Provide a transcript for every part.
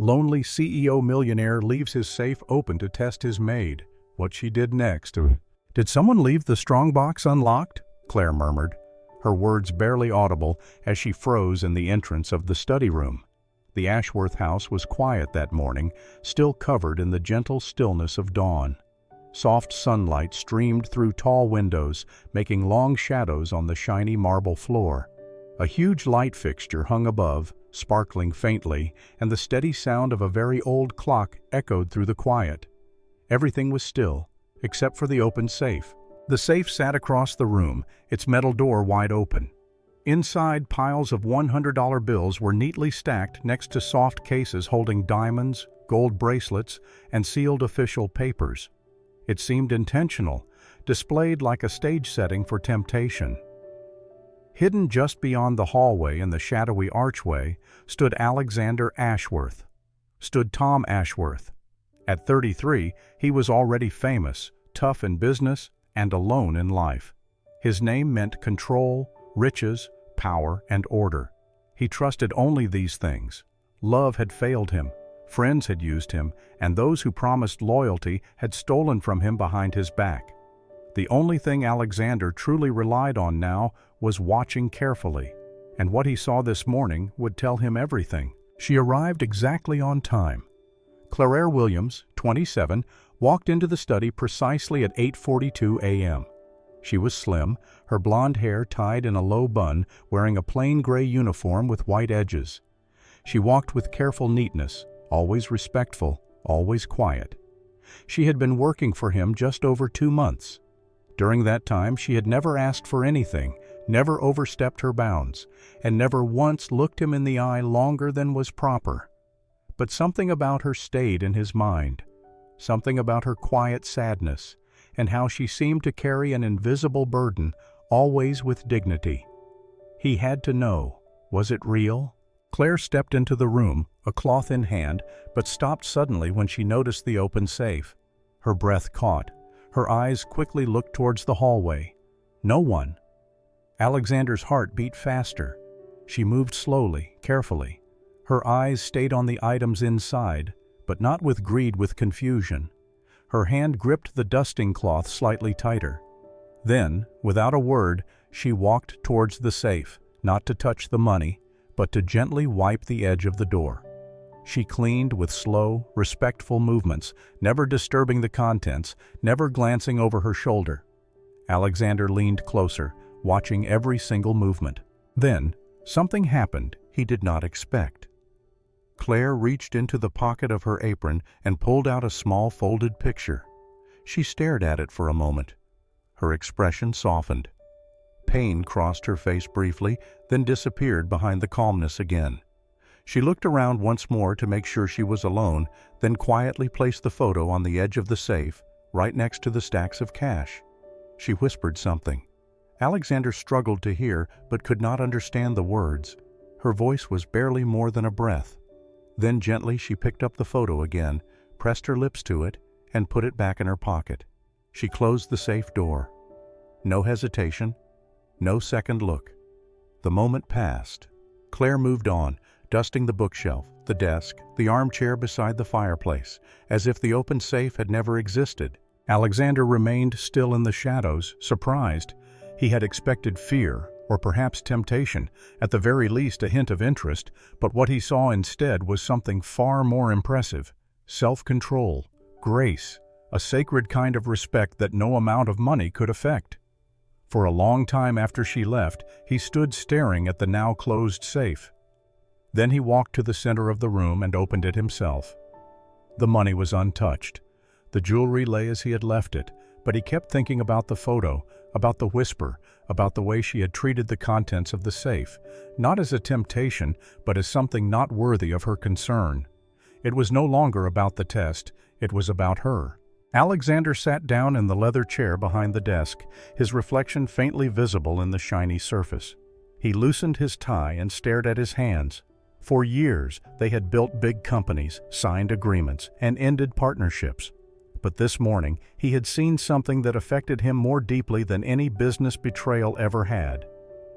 Lonely CEO millionaire leaves his safe open to test his maid. What she did next. Did someone leave the strongbox unlocked? Claire murmured, her words barely audible as she froze in the entrance of the study room. The Ashworth house was quiet that morning, still covered in the gentle stillness of dawn. Soft sunlight streamed through tall windows, making long shadows on the shiny marble floor. A huge light fixture hung above, sparkling faintly, and the steady sound of a very old clock echoed through the quiet. Everything was still, except for the open safe. The safe sat across the room, its metal door wide open. Inside, piles of $100 bills were neatly stacked next to soft cases holding diamonds, gold bracelets, and sealed official papers. It seemed intentional, displayed like a stage setting for temptation. Hidden just beyond the hallway in the shadowy archway stood Alexander Ashworth. Stood Tom Ashworth. At 33, he was already famous, tough in business, and alone in life. His name meant control, riches, power, and order. He trusted only these things. Love had failed him, friends had used him, and those who promised loyalty had stolen from him behind his back. The only thing Alexander truly relied on now was watching carefully, and what he saw this morning would tell him everything. She arrived exactly on time. Claire Williams, 27, walked into the study precisely at 8:42 a.m. She was slim, her blonde hair tied in a low bun, wearing a plain gray uniform with white edges. She walked with careful neatness, always respectful, always quiet. She had been working for him just over 2 months. During that time, she had never asked for anything, never overstepped her bounds, and never once looked him in the eye longer than was proper. But something about her stayed in his mind, something about her quiet sadness, and how she seemed to carry an invisible burden, always with dignity. He had to know, was it real? Claire stepped into the room, a cloth in hand, but stopped suddenly when she noticed the open safe. Her breath caught. Her eyes quickly looked towards the hallway. No one. Alexander's heart beat faster. She moved slowly, carefully. Her eyes stayed on the items inside, but not with greed, with confusion. Her hand gripped the dusting cloth slightly tighter. Then, without a word, she walked towards the safe, not to touch the money, but to gently wipe the edge of the door. She cleaned with slow, respectful movements, never disturbing the contents, never glancing over her shoulder. Alexander leaned closer, watching every single movement. Then, something happened he did not expect. Claire reached into the pocket of her apron and pulled out a small folded picture. She stared at it for a moment. Her expression softened. Pain crossed her face briefly, then disappeared behind the calmness again. She looked around once more to make sure she was alone, then quietly placed the photo on the edge of the safe, right next to the stacks of cash. She whispered something. Alexander struggled to hear, but could not understand the words. Her voice was barely more than a breath. Then gently she picked up the photo again, pressed her lips to it, and put it back in her pocket. She closed the safe door. No hesitation, no second look. The moment passed. Claire moved on, dusting the bookshelf, the desk, the armchair beside the fireplace, as if the open safe had never existed. Alexander remained still in the shadows, surprised. He had expected fear, or perhaps temptation, at the very least a hint of interest, but what he saw instead was something far more impressive. Self-control, grace, a sacred kind of respect that no amount of money could affect. For a long time after she left, he stood staring at the now closed safe. Then he walked to the center of the room and opened it himself. The money was untouched. The jewelry lay as he had left it, but he kept thinking about the photo, about the whisper, about the way she had treated the contents of the safe, not as a temptation, but as something not worthy of her concern. It was no longer about the test, it was about her. Alexander sat down in the leather chair behind the desk, his reflection faintly visible in the shiny surface. He loosened his tie and stared at his hands. For years, they had built big companies, signed agreements, and ended partnerships. But this morning, he had seen something that affected him more deeply than any business betrayal ever had.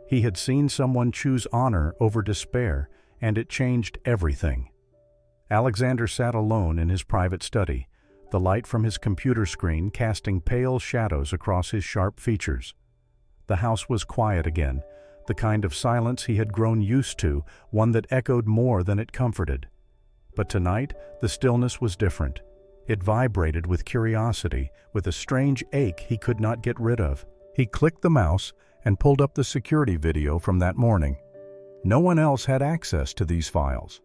He had seen someone choose honor over despair, and it changed everything. Alexander sat alone in his private study, the light from his computer screen casting pale shadows across his sharp features. The house was quiet again, the kind of silence he had grown used to, one that echoed more than it comforted. But tonight, the stillness was different. It vibrated with curiosity, with a strange ache he could not get rid of. He clicked the mouse and pulled up the security video from that morning. No one else had access to these files.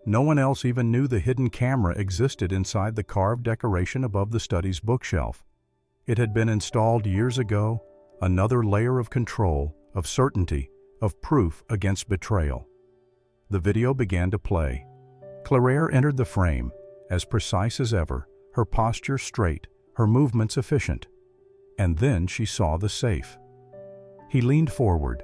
No one else even knew the hidden camera existed inside the carved decoration above the study's bookshelf. It had been installed years ago, another layer of control, of certainty, of proof against betrayal. The video began to play. Claire entered the frame, as precise as ever, her posture straight, her movements efficient. And then she saw the safe. He leaned forward.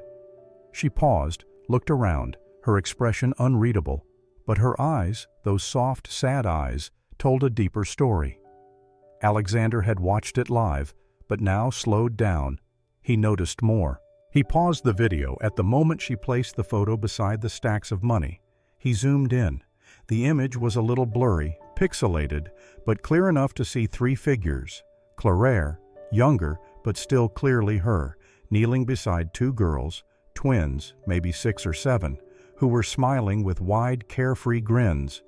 She paused, looked around, her expression unreadable, but her eyes, those soft, sad eyes, told a deeper story. Alexander had watched it live, but now slowed down. He noticed more. He paused the video at the moment she placed the photo beside the stacks of money. He zoomed in. The image was a little blurry, pixelated, but clear enough to see three figures. Claire, younger, but still clearly her, kneeling beside two girls, twins, maybe 6 or 7, who were smiling with wide, carefree grins.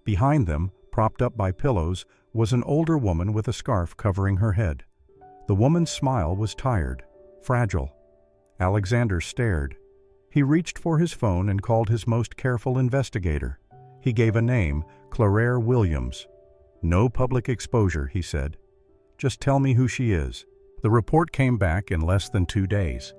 Behind them, propped up by pillows, was an older woman with a scarf covering her head. The woman's smile was tired, fragile. Alexander stared. He reached for his phone and called his most careful investigator. He gave a name, Claire Williams. "No public exposure," he said. "Just tell me who she is." The report came back in less than 2 days.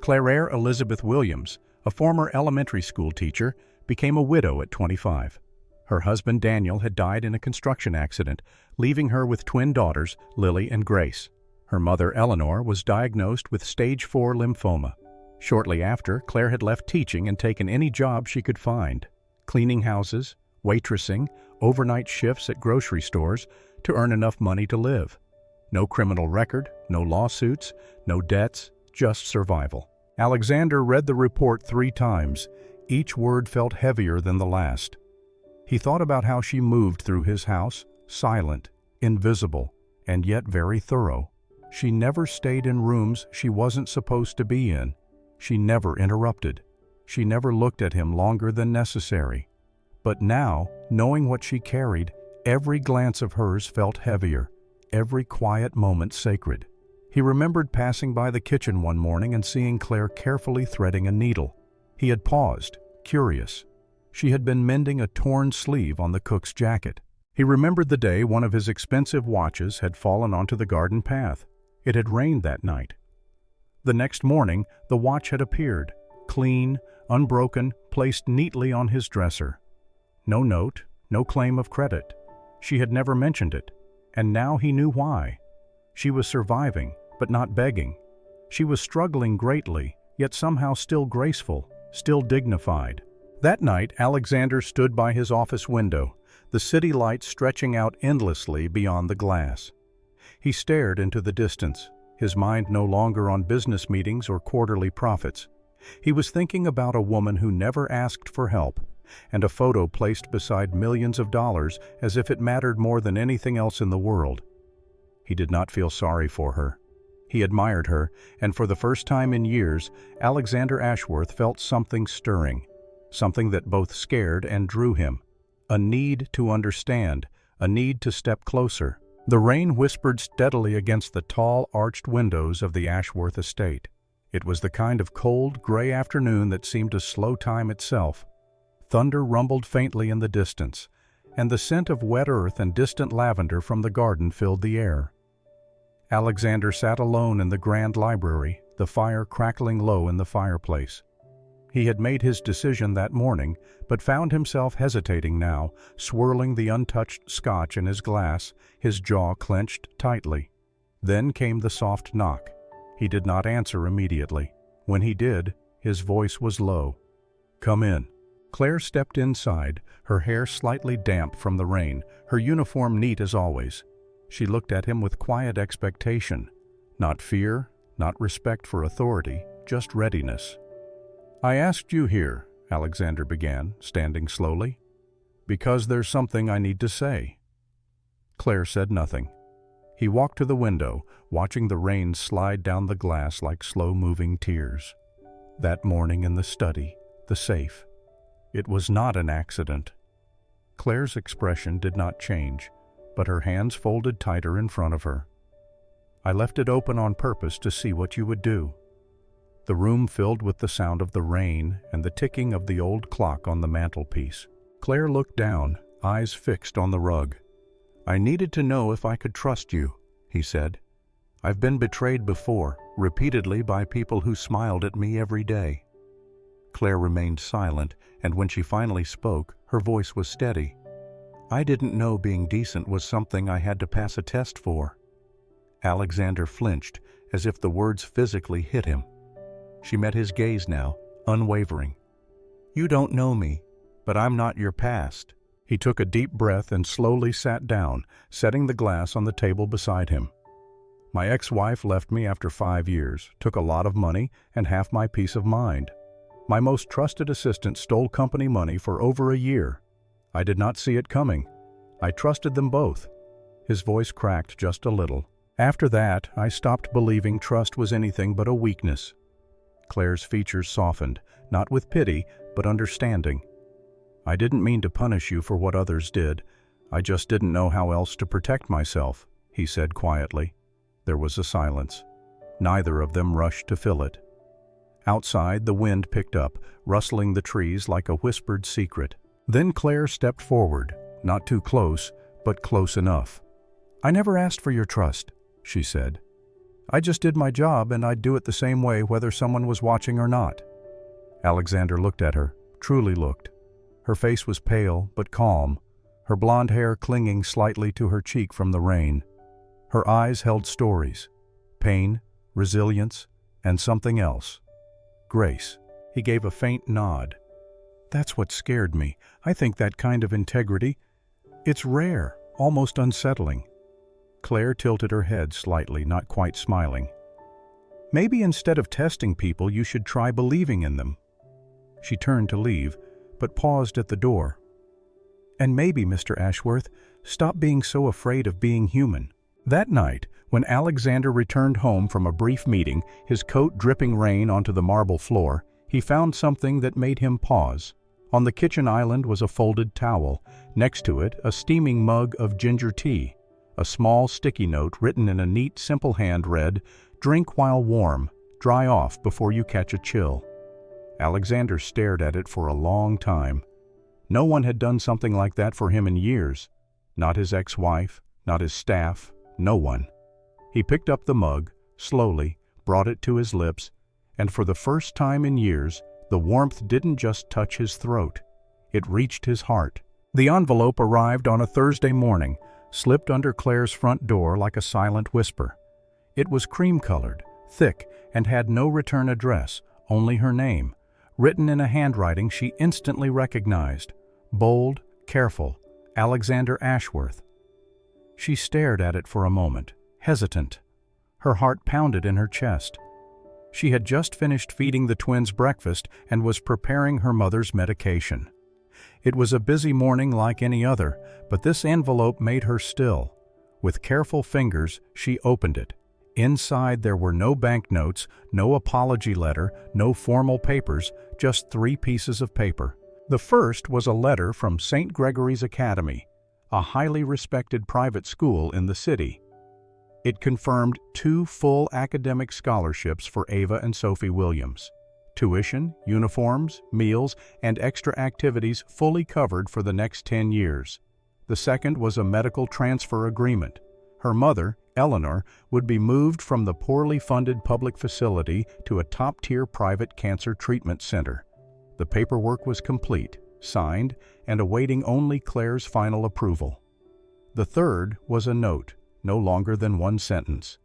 Claire Elizabeth Williams, a former elementary school teacher, became a widow at 25. Her husband Daniel had died in a construction accident, leaving her with twin daughters, Lily and Grace. Her mother, Eleanor, was diagnosed with stage 4 lymphoma. Shortly after, Claire had left teaching and taken any job she could find. Cleaning houses, waitressing, overnight shifts at grocery stores to earn enough money to live. No criminal record, no lawsuits, no debts, just survival. Alexander read the report 3 times. Each word felt heavier than the last. He thought about how she moved through his house, silent, invisible, and yet very thorough. She never stayed in rooms she wasn't supposed to be in. She never interrupted. She never looked at him longer than necessary. But now, knowing what she carried, every glance of hers felt heavier, every quiet moment sacred. He remembered passing by the kitchen one morning and seeing Claire carefully threading a needle. He had paused, curious. She had been mending a torn sleeve on the cook's jacket. He remembered the day one of his expensive watches had fallen onto the garden path. It had rained that night. The next morning, the watch had appeared, clean, unbroken, placed neatly on his dresser. No note, no claim of credit. She had never mentioned it, and now he knew why. She was surviving, but not begging. She was struggling greatly, yet somehow still graceful, still dignified. That night, Alexander stood by his office window, the city lights stretching out endlessly beyond the glass. He stared into the distance, his mind no longer on business meetings or quarterly profits. He was thinking about a woman who never asked for help, and a photo placed beside millions of dollars as if it mattered more than anything else in the world. He did not feel sorry for her. He admired her, and for the first time in years, Alexander Ashworth felt something stirring, something that both scared and drew him. A need to understand, a need to step closer. The rain whispered steadily against the tall, arched windows of the Ashworth estate. It was the kind of cold, gray afternoon that seemed to slow time itself. Thunder rumbled faintly in the distance, and the scent of wet earth and distant lavender from the garden filled the air. Alexander sat alone in the grand library, the fire crackling low in the fireplace. He had made his decision that morning, but found himself hesitating now, swirling the untouched scotch in his glass, his jaw clenched tightly. Then came the soft knock. He did not answer immediately. When he did, his voice was low. "Come in." Claire stepped inside, her hair slightly damp from the rain, her uniform neat as always. She looked at him with quiet expectation. Not fear, not respect for authority, just readiness. "I asked you here," Alexander began, standing slowly. Because there's something I need to say." Claire said nothing. He walked to the window, watching the rain slide down the glass like slow-moving tears. That morning in the study, the safe. It was not an accident. Claire's expression did not change, but her hands folded tighter in front of her. "I left it open on purpose to see what you would do." The room filled with the sound of the rain and the ticking of the old clock on the mantelpiece. Claire looked down, eyes fixed on the rug. "I needed to know if I could trust you," he said. "I've been betrayed before, repeatedly by people who smiled at me every day." Claire remained silent, and when she finally spoke, her voice was steady. "I didn't know being decent was something I had to pass a test for." Alexander flinched, as if the words physically hit him. She met his gaze now, unwavering. "You don't know me, but I'm not your past." He took a deep breath and slowly sat down, setting the glass on the table beside him. "My ex-wife left me after 5 years, took a lot of money and half my peace of mind. My most trusted assistant stole company money for over a year. I did not see it coming. I trusted them both." His voice cracked just a little. "After that, I stopped believing trust was anything but a weakness." Claire's features softened, not with pity, but understanding. "I didn't mean to punish you for what others did. I just didn't know how else to protect myself," he said quietly. There was a silence. Neither of them rushed to fill it. Outside, the wind picked up, rustling the trees like a whispered secret. Then Claire stepped forward, not too close, but close enough. "I never asked for your trust," she said. "I just did my job, and I'd do it the same way whether someone was watching or not." Alexander looked at her, truly looked. Her face was pale but calm, her blonde hair clinging slightly to her cheek from the rain. Her eyes held stories: pain, resilience, and something else. "Grace." He gave a faint nod. "That's what scared me. I think that kind of integrity, it's rare, almost unsettling." Claire tilted her head slightly, not quite smiling. "Maybe instead of testing people, you should try believing in them." She turned to leave, but paused at the door. "And maybe, Mr. Ashworth, stop being so afraid of being human." That night, when Alexander returned home from a brief meeting, his coat dripping rain onto the marble floor, he found something that made him pause. On the kitchen island was a folded towel. Next to it, a steaming mug of ginger tea. A small sticky note written in a neat, simple hand read, "Drink while warm. Dry off before you catch a chill." Alexander stared at it for a long time. No one had done something like that for him in years. Not his ex-wife, not his staff, no one. He picked up the mug, slowly, brought it to his lips, and for the first time in years, the warmth didn't just touch his throat. It reached his heart. The envelope arrived on a Thursday morning, slipped under Claire's front door like a silent whisper. It was cream-colored, thick, and had no return address, only her name, written in a handwriting she instantly recognized. Bold, careful, Alexander Ashworth. She stared at it for a moment, hesitant. Her heart pounded in her chest. She had just finished feeding the twins breakfast and was preparing her mother's medication. It was a busy morning like any other, but this envelope made her still. With careful fingers, she opened it. Inside there were no banknotes, no apology letter, no formal papers, just 3 pieces of paper. The first was a letter from St. Gregory's Academy, a highly respected private school in the city. It confirmed 2 full academic scholarships for Ava and Sophie Williams. Tuition, uniforms, meals, and extra activities fully covered for the next 10 years. The second was a medical transfer agreement. Her mother, Eleanor, would be moved from the poorly funded public facility to a top-tier private cancer treatment center. The paperwork was complete, signed, and awaiting only Claire's final approval. The third was a note, no longer than 1 sentence.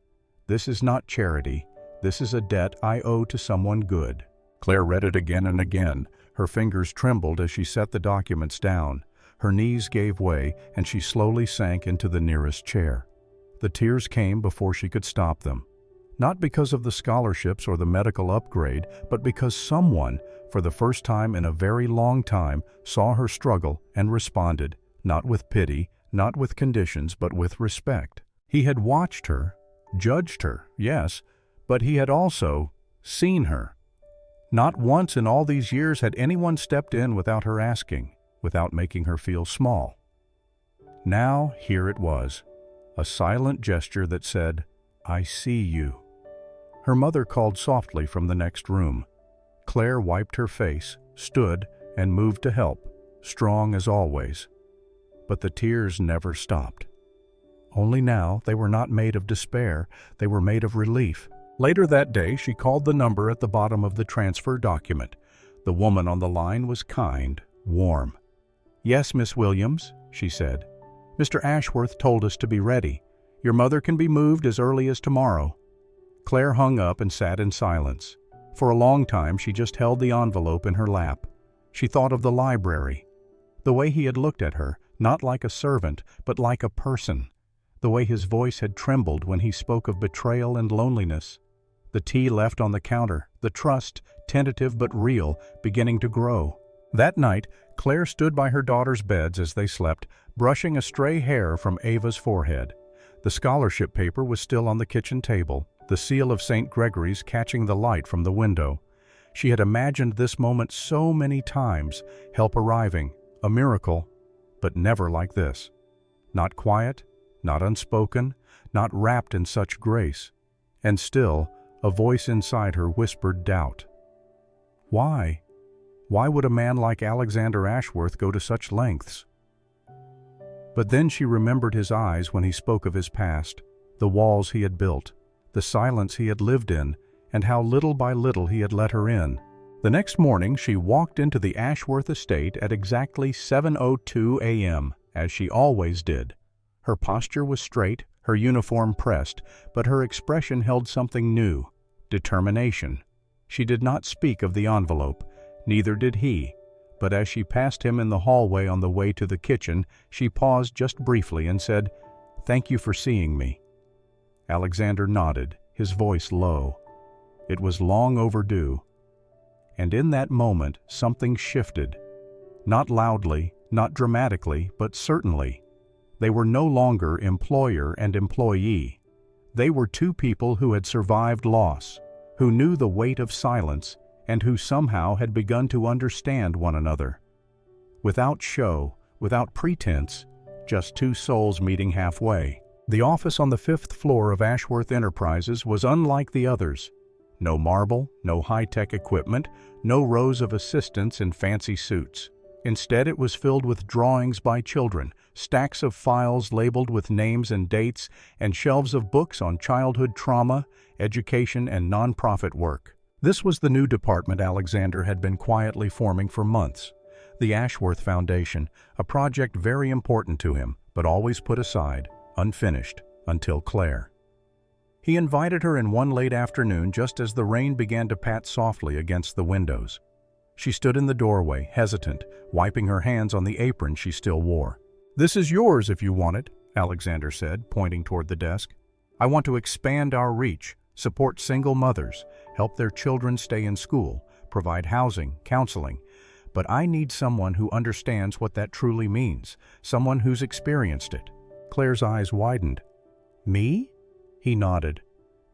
"This is not charity. This is a debt I owe to someone good." Claire read it again and again. Her fingers trembled as she set the documents down. Her knees gave way, and she slowly sank into the nearest chair. The tears came before she could stop them. Not because of the scholarships or the medical upgrade, but because someone, for the first time in a very long time, saw her struggle and responded, not with pity, not with conditions, but with respect. He had watched her, judged her, yes, but he had also seen her. Not once in all these years had anyone stepped in without her asking, without making her feel small. Now here it was, a silent gesture that said, "I see you." Her mother called softly from the next room. Claire wiped her face, stood, and moved to help, strong as always. But the tears never stopped. Only now they were not made of despair, they were made of relief. Later that day she called the number at the bottom of the transfer document. The woman on the line was kind, warm. "Yes, Miss Williams," she said. "Mr. Ashworth told us to be ready. Your mother can be moved as early as tomorrow." Claire hung up and sat in silence. For a long time she just held the envelope in her lap. She thought of the library. The way he had looked at her, not like a servant, but like a person. The way his voice had trembled when he spoke of betrayal and loneliness. The tea left on the counter, the trust, tentative but real, beginning to grow. That night, Claire stood by her daughter's beds as they slept, brushing a stray hair from Ava's forehead. The scholarship paper was still on the kitchen table, the seal of St. Gregory's catching the light from the window. She had imagined this moment so many times, help arriving, a miracle, but never like this. Not quiet, not unspoken, not wrapped in such grace. And still, a voice inside her whispered doubt. Why? Why would a man like Alexander Ashworth go to such lengths? But then she remembered his eyes when he spoke of his past, the walls he had built, the silence he had lived in, and how little by little he had let her in. The next morning she walked into the Ashworth estate at exactly 7:02 a.m., as she always did. Her posture was straight, her uniform pressed, but her expression held something new, determination. She did not speak of the envelope, neither did he, but as she passed him in the hallway on the way to the kitchen, she paused just briefly and said, "Thank you for seeing me." Alexander nodded, his voice low. It was long overdue. And in that moment, something shifted. Not loudly, not dramatically, but certainly. They were no longer employer and employee. They were two people who had survived loss, who knew the weight of silence, and who somehow had begun to understand one another. Without show, without pretense, just two souls meeting halfway. The office on the 5th floor of Ashworth Enterprises was unlike the others. No marble, no high-tech equipment, no rows of assistants in fancy suits. Instead, it was filled with drawings by children, stacks of files labeled with names and dates, and shelves of books on childhood trauma, education, and nonprofit work. This was the new department Alexander had been quietly forming for months. The Ashworth Foundation, a project very important to him, but always put aside, unfinished, until Claire. He invited her in one late afternoon just as the rain began to pat softly against the windows. She stood in the doorway, hesitant, wiping her hands on the apron she still wore. "This is yours if you want it," Alexander said, pointing toward the desk. "I want to expand our reach, support single mothers, help their children stay in school, provide housing, counseling. But I need someone who understands what that truly means, someone who's experienced it." Claire's eyes widened. "Me?" He nodded.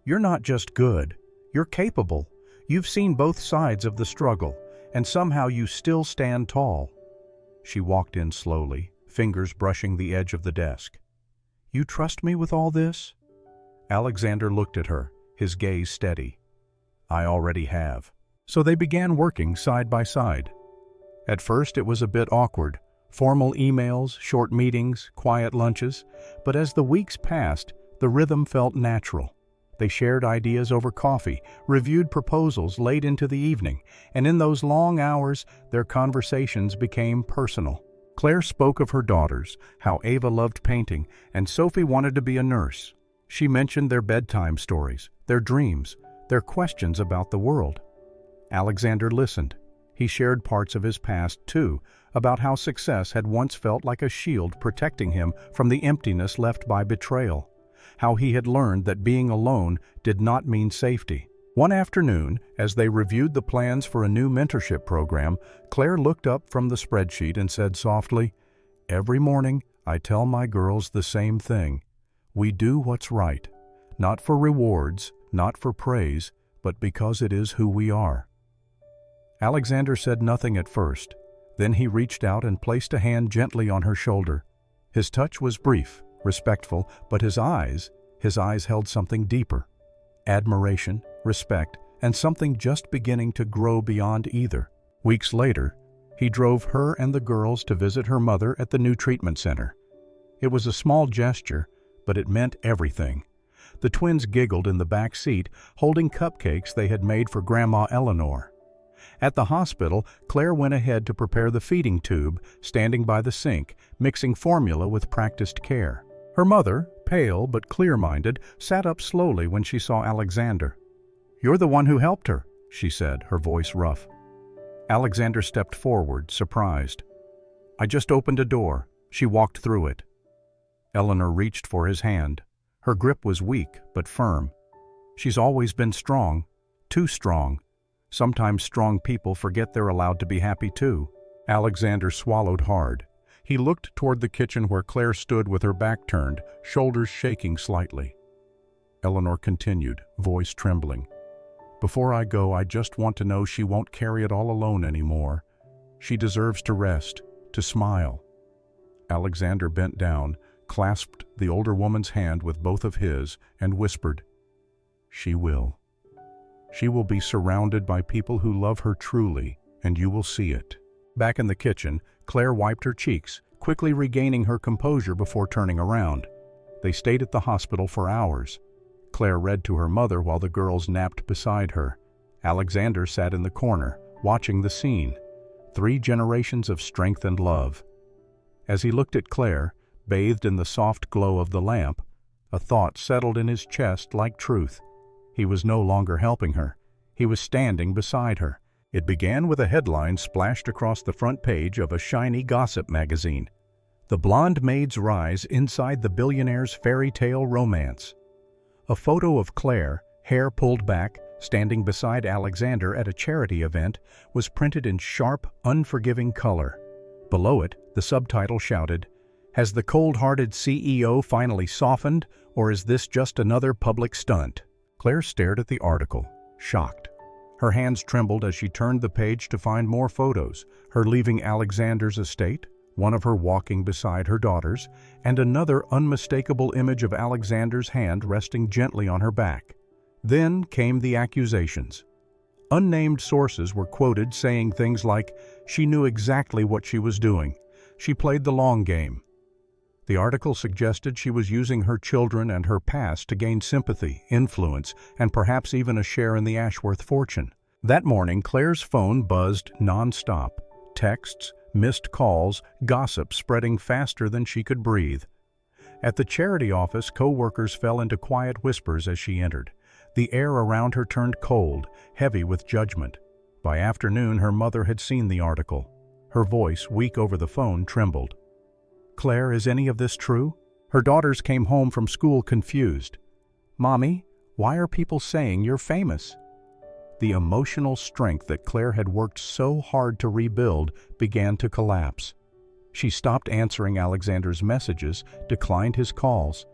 "You're not just good. You're capable. You've seen both sides of the struggle, and somehow you still stand tall." She walked in slowly, fingers brushing the edge of the desk. "You trust me with all this?" Alexander looked at her, his gaze steady. "I already have." So they began working side by side. At first it was a bit awkward, formal emails, short meetings, quiet lunches, but as the weeks passed, the rhythm felt natural. They shared ideas over coffee, reviewed proposals late into the evening, and in those long hours, their conversations became personal. Claire spoke of her daughters, how Ava loved painting, and Sophie wanted to be a nurse. She mentioned their bedtime stories, their dreams, their questions about the world. Alexander listened. He shared parts of his past, too, about how success had once felt like a shield protecting him from the emptiness left by betrayal. how he had learned that being alone did not mean safety. One afternoon, as they reviewed the plans for a new mentorship program, Claire looked up from the spreadsheet and said softly, "Every morning, I tell my girls the same thing. We do what's right, not for rewards, not for praise, but because it is who we are." Alexander said nothing at first. Then he reached out and placed a hand gently on her shoulder. His touch was brief, respectful, but his eyes held something deeper. Admiration, respect, and something just beginning to grow beyond either. Weeks later, he drove her and the girls to visit her mother at the new treatment center. It was a small gesture, but it meant everything. The twins giggled in the back seat, holding cupcakes they had made for Grandma Eleanor. At the hospital, Claire went ahead to prepare the feeding tube, standing by the sink, mixing formula with practiced care. Her mother, pale but clear-minded, sat up slowly when she saw Alexander. "You're the one who helped her," she said, her voice rough. Alexander stepped forward, surprised. "I just opened a door." She walked through it. Eleanor reached for his hand. Her grip was weak but firm. "She's always been strong, too strong. Sometimes strong people forget they're allowed to be happy too." Alexander swallowed hard. He looked toward the kitchen where Claire stood with her back turned, shoulders shaking slightly. Eleanor continued, voice trembling. "Before I go, I just want to know she won't carry it all alone anymore. She deserves to rest, to smile." Alexander bent down, clasped the older woman's hand with both of his, and whispered, "She will. She will be surrounded by people who love her truly, and you will see it." Back in the kitchen, Claire wiped her cheeks, quickly regaining her composure before turning around. They stayed at the hospital for hours. Claire read to her mother while the girls napped beside her. Alexander sat in the corner, watching the scene. 3 generations of strength and love. As he looked at Claire, bathed in the soft glow of the lamp, a thought settled in his chest like truth. He was no longer helping her. He was standing beside her. It began with a headline splashed across the front page of a shiny gossip magazine. "The Blonde Maid's Rise Inside the Billionaire's Fairy Tale Romance." A photo of Claire, hair pulled back, standing beside Alexander at a charity event, was printed in sharp, unforgiving color. Below it, the subtitle shouted, "Has the cold-hearted CEO finally softened, or is this just another public stunt?" Claire stared at the article, shocked. Her hands trembled as she turned the page to find more photos, her leaving Alexander's estate, one of her walking beside her daughters, and another unmistakable image of Alexander's hand resting gently on her back. Then came the accusations. Unnamed sources were quoted saying things like, "She knew exactly what she was doing. She played the long game." The article suggested she was using her children and her past to gain sympathy, influence, and perhaps even a share in the Ashworth fortune. That morning, Claire's phone buzzed non-stop. Texts, missed calls, gossip spreading faster than she could breathe. At the charity office, co-workers fell into quiet whispers as she entered. The air around her turned cold, heavy with judgment. By afternoon, her mother had seen the article. Her voice, weak over the phone, trembled. "Claire, is any of this true?" Her daughters came home from school confused. "Mommy, why are people saying you're famous?" The emotional strength that Claire had worked so hard to rebuild began to collapse. She stopped answering Alexander's messages, declined his calls.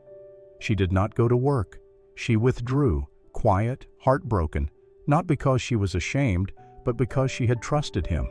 She did not go to work. She withdrew, quiet, heartbroken, not because she was ashamed, but because she had trusted him.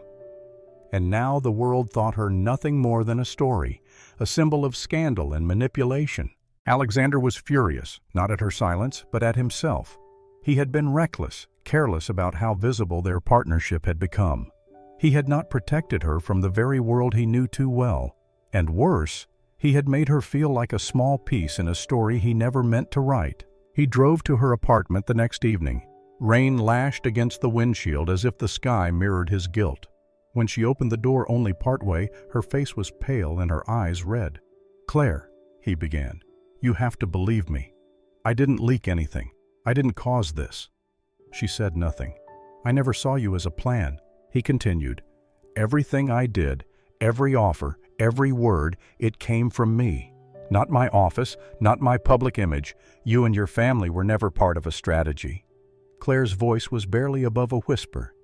And now the world thought her nothing more than a story, a symbol of scandal and manipulation. Alexander was furious, not at her silence, but at himself. He had been reckless, careless about how visible their partnership had become. He had not protected her from the very world he knew too well. And worse, he had made her feel like a small piece in a story he never meant to write. He drove to her apartment the next evening. Rain lashed against the windshield as if the sky mirrored his guilt. When she opened the door only partway, her face was pale and her eyes red. "Claire," he began, "you have to believe me. I didn't leak anything. I didn't cause this." She said nothing. "I never saw you as a plan," he continued. "Everything I did, every offer, every word, it came from me. Not my office, not my public image. You and your family were never part of a strategy." Claire's voice was barely above a whisper.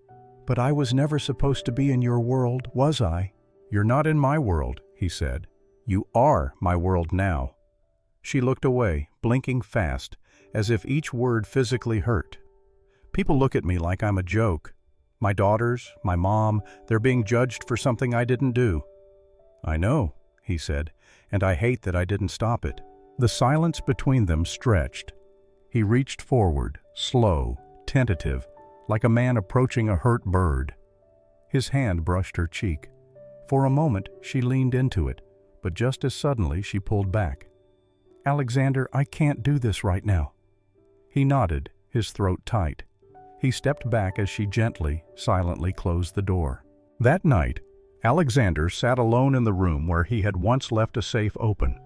"But I was never supposed to be in your world, was I?" "You're not in my world," he said. "You are my world now." She looked away, blinking fast, as if each word physically hurt. "People look at me like I'm a joke. My daughters, my mom, they're being judged for something I didn't do." "I know," he said, "and I hate that I didn't stop it." The silence between them stretched. He reached forward, slow, tentative, like a man approaching a hurt bird. His hand brushed her cheek. For a moment, she leaned into it, but just as suddenly she pulled back. "Alexander, I can't do this right now." He nodded, his throat tight. He stepped back as she gently, silently closed the door. That night, Alexander sat alone in the room where he had once left a safe open.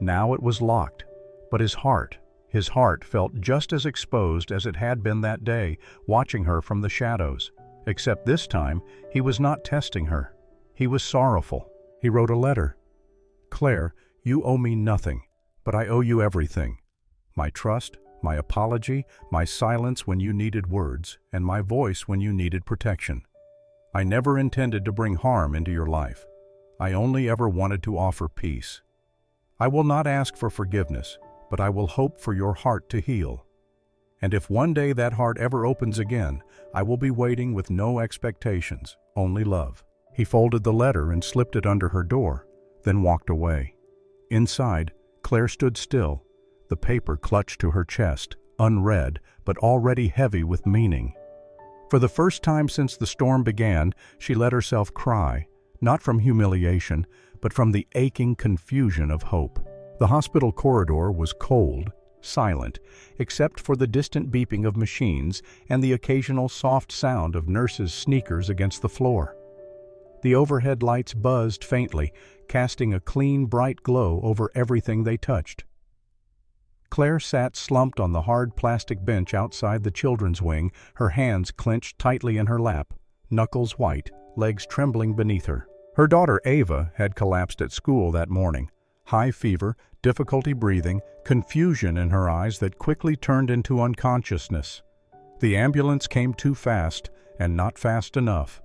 Now it was locked, but his heart felt just as exposed as it had been that day, watching her from the shadows. Except this time, he was not testing her. He was sorrowful. He wrote a letter. "Claire, you owe me nothing, but I owe you everything. My trust, my apology, my silence when you needed words, and my voice when you needed protection. I never intended to bring harm into your life. I only ever wanted to offer peace. I will not ask for forgiveness, but I will hope for your heart to heal. And if one day that heart ever opens again, I will be waiting with no expectations, only love." He folded the letter and slipped it under her door, then walked away. Inside, Claire stood still, the paper clutched to her chest, unread, but already heavy with meaning. For the first time since the storm began, she let herself cry, not from humiliation, but from the aching confusion of hope. The hospital corridor was cold, silent, except for the distant beeping of machines and the occasional soft sound of nurses' sneakers against the floor. The overhead lights buzzed faintly, casting a clean, bright glow over everything they touched. Claire sat slumped on the hard plastic bench outside the children's wing, her hands clenched tightly in her lap, knuckles white, legs trembling beneath her. Her daughter Ava had collapsed at school that morning. High fever, difficulty breathing, confusion in her eyes that quickly turned into unconsciousness. The ambulance came too fast, and not fast enough.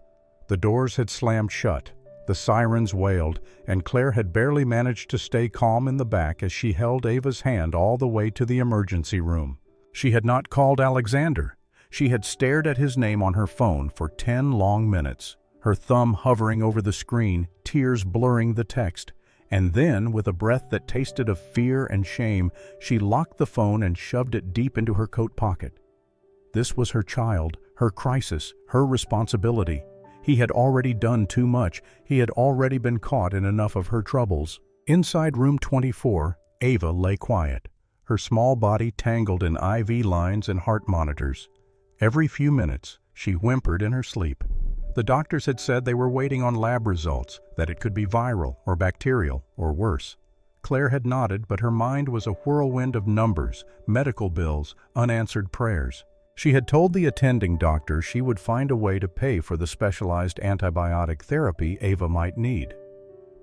The doors had slammed shut, the sirens wailed, and Claire had barely managed to stay calm in the back as she held Ava's hand all the way to the emergency room. She had not called Alexander. She had stared at his name on her phone for 10 long minutes, her thumb hovering over the screen, tears blurring the text. And then, with a breath that tasted of fear and shame, she locked the phone and shoved it deep into her coat pocket. This was her child, her crisis, her responsibility. He had already done too much. He had already been caught in enough of her troubles. Inside room 24, Ava lay quiet, her small body tangled in IV lines and heart monitors. Every few minutes, she whimpered in her sleep. The doctors had said they were waiting on lab results, that it could be viral or bacterial or worse. Claire had nodded, but her mind was a whirlwind of numbers, medical bills, unanswered prayers. She had told the attending doctor she would find a way to pay for the specialized antibiotic therapy Ava might need.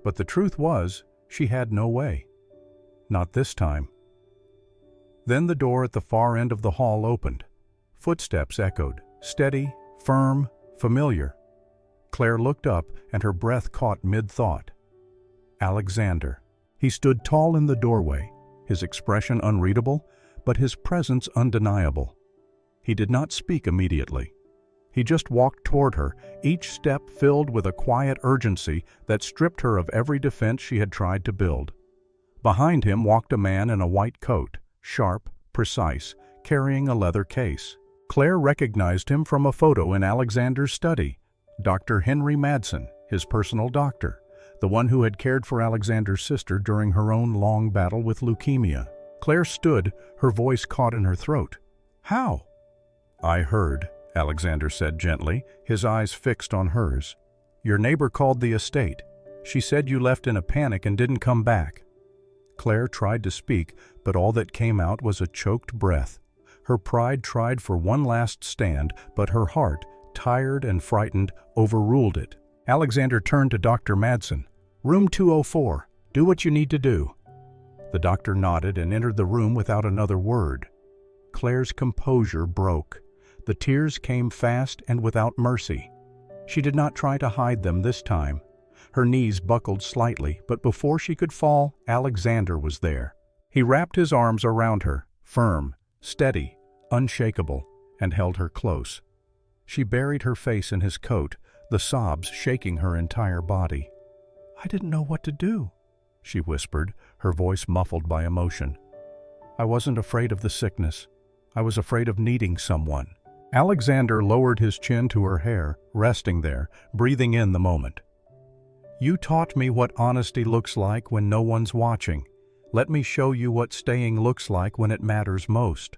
But the truth was, she had no way. Not this time. Then the door at the far end of the hall opened. Footsteps echoed, steady, firm, familiar. Claire looked up, and her breath caught mid-thought. Alexander. He stood tall in the doorway, his expression unreadable, but his presence undeniable. He did not speak immediately. He just walked toward her, each step filled with a quiet urgency that stripped her of every defense she had tried to build. Behind him walked a man in a white coat, sharp, precise, carrying a leather case. Claire recognized him from a photo in Alexander's study. Dr. Henry Madsen, his personal doctor, the one who had cared for Alexander's sister during her own long battle with leukemia. Claire stood, her voice caught in her throat. "How?" "I heard," Alexander said gently, his eyes fixed on hers. "Your neighbor called the estate. She said you left in a panic and didn't come back." Claire tried to speak, but all that came out was a choked breath. Her pride tried for one last stand, but her heart, tired and frightened, overruled it. Alexander turned to Dr. Madsen. "Room 204. Do what you need to do." The doctor nodded and entered the room without another word. Claire's composure broke. The tears came fast and without mercy. She did not try to hide them this time. Her knees buckled slightly, but before she could fall, Alexander was there. He wrapped his arms around her, firm, steady, unshakable, and held her close. She buried her face in his coat, the sobs shaking her entire body. "I didn't know what to do," she whispered, her voice muffled by emotion. "I wasn't afraid of the sickness. I was afraid of needing someone." Alexander lowered his chin to her hair, resting there, breathing in the moment. "You taught me what honesty looks like when no one's watching. Let me show you what staying looks like when it matters most."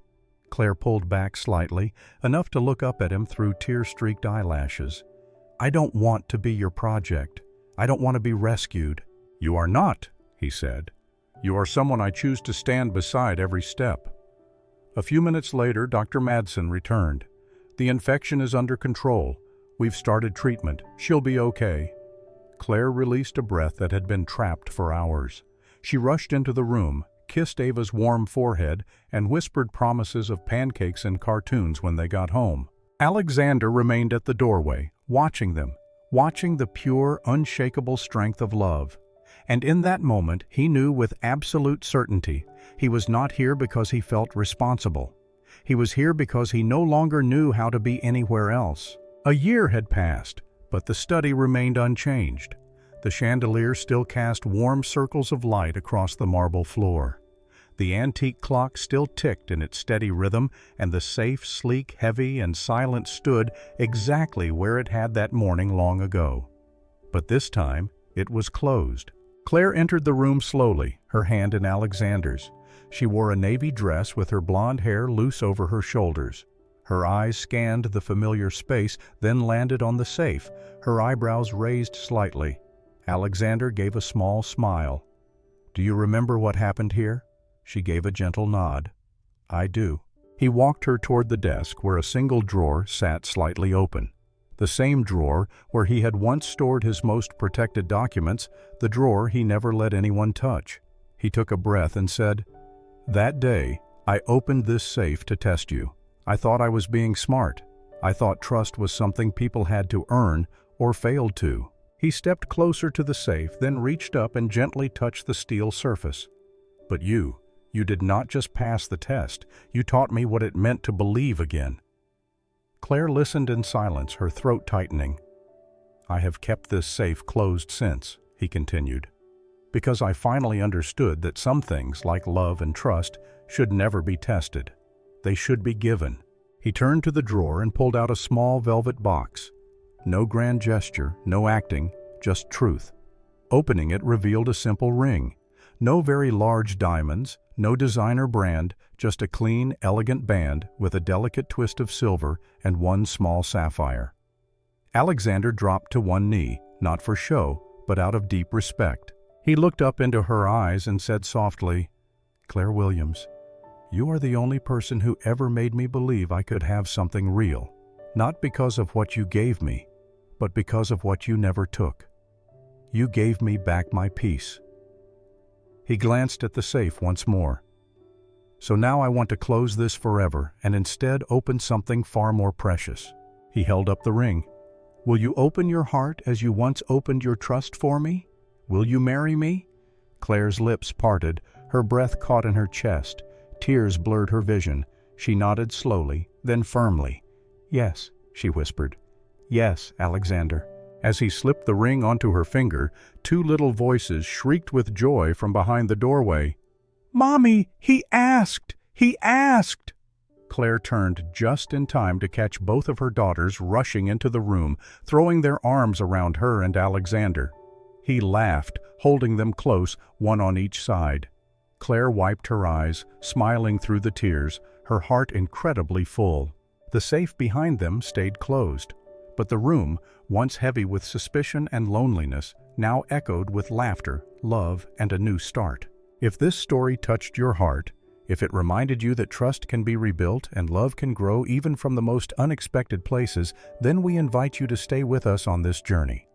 Claire pulled back slightly, enough to look up at him through tear-streaked eyelashes. "I don't want to be your project. I don't want to be rescued." "You are not," he said. "You are someone I choose to stand beside every step." A few minutes later, Dr. Madsen returned. "The infection is under control. We've started treatment. She'll be okay." Claire released a breath that had been trapped for hours. She rushed into the room, kissed Ava's warm forehead, and whispered promises of pancakes and cartoons when they got home. Alexander remained at the doorway, watching them, watching the pure, unshakable strength of love. And in that moment, he knew with absolute certainty he was not here because he felt responsible. He was here because he no longer knew how to be anywhere else. A year had passed, but the study remained unchanged. The chandelier still cast warm circles of light across the marble floor. The antique clock still ticked in its steady rhythm, and the safe, sleek, heavy, and silent stood exactly where it had that morning long ago. But this time, it was closed. Claire entered the room slowly, her hand in Alexander's. She wore a navy dress with her blonde hair loose over her shoulders. Her eyes scanned the familiar space, then landed on the safe, her eyebrows raised slightly. Alexander gave a small smile. "Do you remember what happened here?" She gave a gentle nod. "I do." He walked her toward the desk where a single drawer sat slightly open. The same drawer where he had once stored his most protected documents, the drawer he never let anyone touch. He took a breath and said, "That day, I opened this safe to test you. I thought I was being smart. I thought trust was something people had to earn or failed to." He stepped closer to the safe, then reached up and gently touched the steel surface. "But you did not just pass the test. You taught me what it meant to believe again." Claire listened in silence, her throat tightening. "I have kept this safe closed since," he continued, "because I finally understood that some things, like love and trust, should never be tested. They should be given." He turned to the drawer and pulled out a small velvet box. No grand gesture, no acting, just truth. Opening it revealed a simple ring. No very large diamonds, no designer brand, just a clean, elegant band with a delicate twist of silver and one small sapphire. Alexander dropped to one knee, not for show, but out of deep respect. He looked up into her eyes and said softly, "Claire Williams, you are the only person who ever made me believe I could have something real, not because of what you gave me, but because of what you never took. You gave me back my peace." He glanced at the safe once more. "So now I want to close this forever and instead open something far more precious." He held up the ring. "Will you open your heart as you once opened your trust for me? Will you marry me?" Claire's lips parted, her breath caught in her chest. Tears blurred her vision. She nodded slowly, then firmly. "Yes," she whispered. "Yes, Alexander." As he slipped the ring onto her finger, two little voices shrieked with joy from behind the doorway. "Mommy, he asked! He asked!" Claire turned just in time to catch both of her daughters rushing into the room, throwing their arms around her and Alexander. He laughed, holding them close, one on each side. Claire wiped her eyes, smiling through the tears, her heart incredibly full. The safe behind them stayed closed, but the room, once heavy with suspicion and loneliness, now echoed with laughter, love, and a new start. If this story touched your heart, if it reminded you that trust can be rebuilt and love can grow even from the most unexpected places, then we invite you to stay with us on this journey.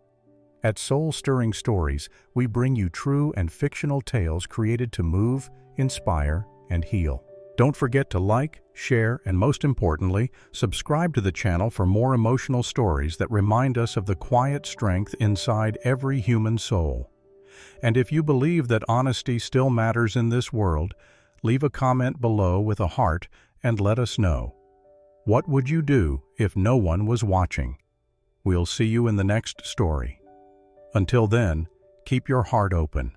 At Soul-Stirring Stories, we bring you true and fictional tales created to move, inspire, and heal. Don't forget to like, share, and most importantly, subscribe to the channel for more emotional stories that remind us of the quiet strength inside every human soul. And if you believe that honesty still matters in this world, leave a comment below with a heart and let us know. What would you do if no one was watching? We'll see you in the next story. Until then, keep your heart open.